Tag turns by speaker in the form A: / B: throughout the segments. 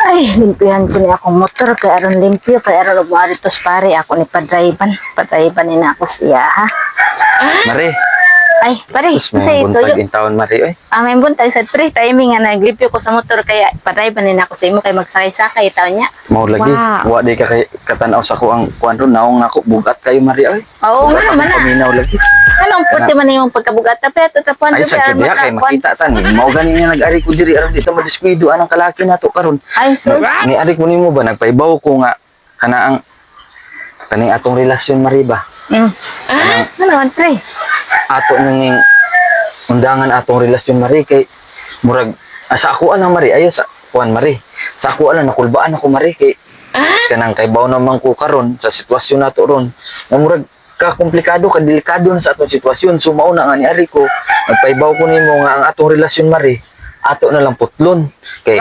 A: Ay, limpihan ko ni akong motor kay aron limpyo kay aron umaritos pare ako ni padriban ni na ako siya ha.
B: Mare,
A: Ay, pare,
B: sus mo
A: kasi
B: buntag
A: tuyo.
B: in taon Mare, oy.
A: May buntag sa pre timing nga naglimpyo ko sa motor kaya padriban ni na ako sa imo kay magsakay-sakay taw niya.
B: Mao lagi.
A: Wow.
B: Wa di ka kay katanaw sa ko ang kuan ron naong nako bugat kayo Mare, oy.
A: Oo nga naman na.
B: Paminaw lagi.
A: Anong puti man yung pagkabugat pero tapuan
B: Ay sa kanya kay makita tan mao gani niya nag-ari ko diri aron dito madiskuido anang kalaki nato karon.
A: Ay, sus.
B: Ni ari ko nimo ba nagpaibaw ko nga kana ang kaning atong relasyon Mare ba?
A: Ano naman pre?
B: Ato ning undangan atong relasyon Mare kay murag sa ako anang Mare ayo sa kuan Mare. Sa ako ana nakulbaan ako Mare kay kanang kay baw naman ko karon sa sitwasyon nato ron. Na murag komplikado ka delikado na sa atong sitwasyon so mao na nga ni ari ko nagpaibaw ko nimo nga ang atong relasyon Mare ato na lang putlon kay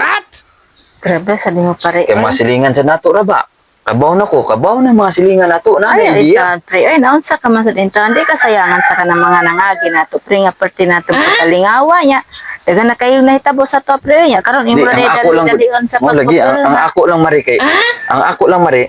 A: Grabe sa di mo pare.
B: kay mga silingan sa nato ra ba kabaw na ko kabaw na mga silingan nato na
A: Ay,
B: idea
A: pre, ay, naunsa ka man sa dito. Hindi kasayangan sa kanang mga nangagi nato. Pre, nga parte nato pagkalingawa niya. Daga na kayo nahitabo sa to, pre, niya. Karon imo
B: Di,
A: na
B: ang ako lang
A: dali-dalion sa
B: mo lagi ang ako lang Mare kay ang ako lang Mare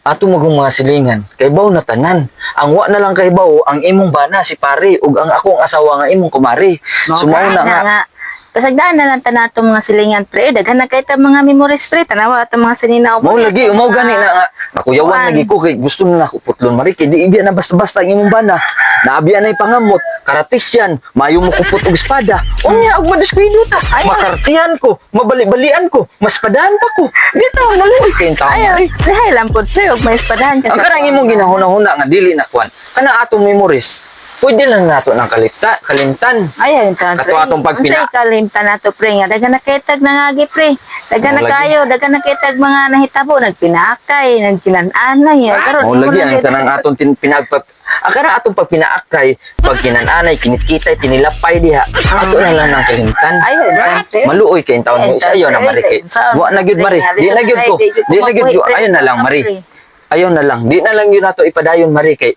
B: ato magong mga silingan kay baw na tanan ang wa na lang kay baw ang imong bana si pare ug ang akong asawa nga imong kumari sumaw na nga
A: Pasagdaan na lang tanato mga silingan, pre. Dagan na kayo mga memories, pre. Tanawa at mga sininaw.
B: mao lagi umaw gani na nga nakuyawan lagi ko kay gusto na ako putlon Mare kay di ibiya na basta-basta ang imong bana naabiya na ipangamot karatis yan mayo mo kupot og espada unya og madiskuido ta makartihan ko mabali-balian ko maspadahan pa ko dito maluoy kay tawo
A: Ay,
B: Mare
A: lihay lang po, pre. Huwag may espadahan ka.
B: ang kanang imong ginahuna-huna nga dili na kwan kanang atong memories pwede lang nato ng kalimtan
A: Ay, ayun tan, pre.
B: Kato atong pagpina-
A: Unsay kalimtan nato, pre. Nga, dagan na kitag nangagi, pre. Dagan na
B: Mao lagi.
A: kayo. Dagan na kitag mga nahitabo. Nagpinakay. Nagkinananay. Karon
B: mao lagi ang tanang atong pinagpap ang kanang atong pagpinaakay pag kinananay kinikitay tinilapay diha ato na lang ng kalimtan
A: Ay, ayun tan, pre.
B: maluoy kay taon mo isa ayo na Mare kay wa na gyud Mare di na gyud ko di na gyud ko ayon na lang Mare ayon na lang di na lang yun nato ipadayon Mare kay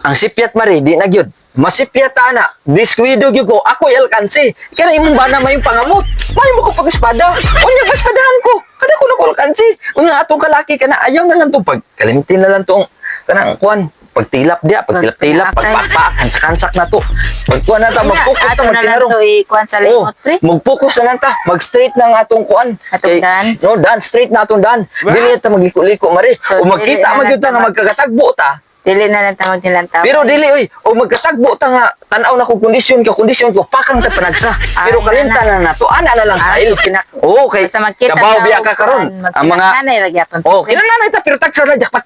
B: ang sipyat Mare di na gyud masipyat ta na biskuido gyud ko ako alkansi kana imong bana may pangamot may mo ko pag-espada unya paspadahan ko kada ko na ko alkansi unya atong kalaki kana ayaw na lang to pag kalimtin na lang tong kanang kuan pagtilap dia pagtilap-tilap pagpakpak kansak na to pagkuan na ta mag-focus ta
A: Ato na lang
B: magkinarong
A: to ikuan sa limot, pre.
B: mag-focus na lang ta mag-straight na ang atong kuan
A: Atong daan?
B: no dan straight na atong dan dili ta magiko-liko Mare
A: So,
B: o magkita
A: dili na
B: magyud ta
A: lang
B: nga
A: ta
B: magkakatagbo ta
A: Dili na lang tawag nilang tao.
B: pero dili oy o magkatagbo ta nga tan-aw na ko kondisyon ko pakang ta panagsa pero
A: Ay,
B: kalimtan na nato ana na lang
A: Ay,
B: style oo kay
A: Basta magkita
B: kabaw
A: na
B: biya
A: og
B: ka karon
A: kuan,
B: ang mga
A: magkinanay, ragyapon.
B: oh kinananay ta pero tagsa na jakpat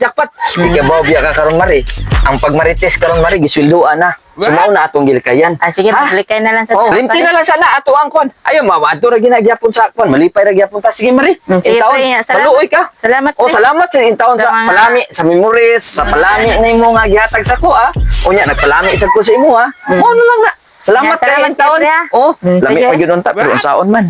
B: kabaw biya ka karon Mare ang pagmarites karon Mare gisweldoan na sumaw na atong gilikayan
A: Sige,
B: Ha?
A: maglikay na lang sa
B: Oh,
A: tao,
B: limpi
A: pare.
B: na lang sana ato ang kwan. Ayaw mawadto ra ginagyapon sa kwan. Malipay ra gyapon ta. Sige Mare.
A: Sige,
B: Intaon.
A: pre. Salamat.
B: Maluoy ka.
A: Salamat,
B: Oh,
A: pre.
B: salamat sa intaon sa
A: Sa mga-
B: palami, sa memories, sa palami na imo nga gihatag sa ko ah. Unya nagpalami sa ko sa imo ah. Mo na lang na. Salamat
A: Yeah,
B: kay
A: salamat,
B: lang taon.
A: pre, ah.
B: Oh,
A: Mm,
B: lami
A: sige.
B: pa gyud unta pero unsaon man.